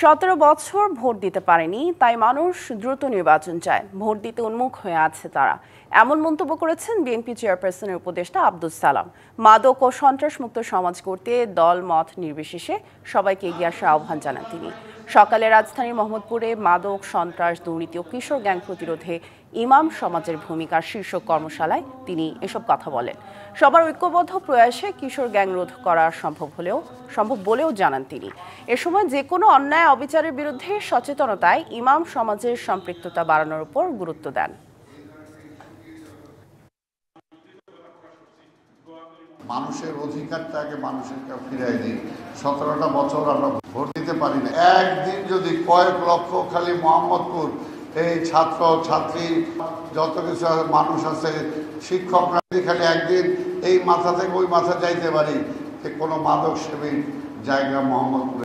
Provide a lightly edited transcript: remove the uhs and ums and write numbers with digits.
17 বছর ভোট দিতে পারেনি, তাই মানুষ দ্রুত নির্বাচন চায়। ভোট দিতে উন্মুখ হয়ে আছে তারা, এমন মন্তব্য করেছেন বিএনপি চেয়ারপারসনের উপদেষ্টা আব্দুস সালাম। মাদক ও সন্ত্রাসমুক্ত সমাজ গড়তে দল মত নির্বিশেষে সবাইকে এগিয়ে আসার আহ্বান জানান তিনি। সকালে রাজধানীর মোহাম্মদপুরে মাদক, সন্ত্রাস, দুর্নীতি ও কিশোর গ্যাং প্রতিরোধে ইমাম সমাজের ভূমিকার শীর্ষক কর্মশালায় তিনি এসব কথা বলেন। সবার ঐক্যবদ্ধ প্রয়াসে কিশোর গ্যাং রোধ করা সম্ভব বলেও জানান তিনি। এ সময় যে কোনো অন্যায় অবিচারের বিরুদ্ধে সচেতনতায় ইমাম সমাজের সম্পৃক্ততা বাড়ানোর উপর গুরুত্ব দেন। মানুষের অধিকারটাকে মানুষের ফিরাই দিই। 17টা বছর আমরা ভোট দিতে পারি না। একদিন যদি কয়েক লক্ষ খালি মোহাম্মদপুর এই ছাত্র ছাত্রী যত কিছু মানুষ আছে, শিক্ষকরা খালি একদিন এই মাথা থেকে ওই মাথা যাইতে পারি, যে কোনো মাদক সেবীর জায়গা মোহাম্মদপুর